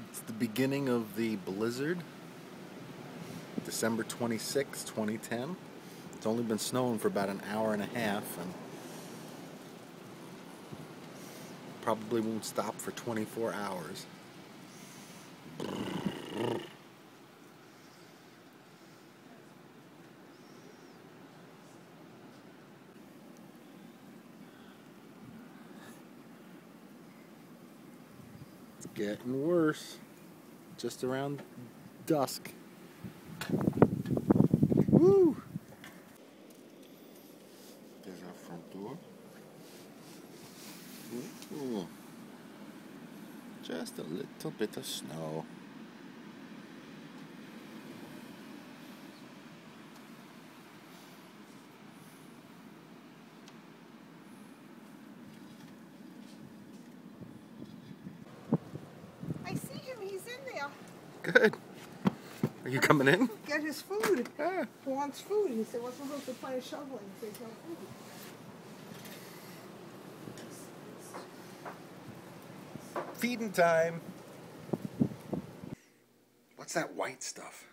It's the beginning of the blizzard, December 26, 2010. It's only been snowing for about an hour and a half and probably won't stop for 24 hours. It's getting worse. Just around dusk. Woo! There's our front door. Ooh. Just a little bit of snow. I see him, he's in there. Good. Are you coming in? Get his food. Ah. He wants food. He said, what's supposed to play shoveling if there's no food? Feeding time. What's that white stuff?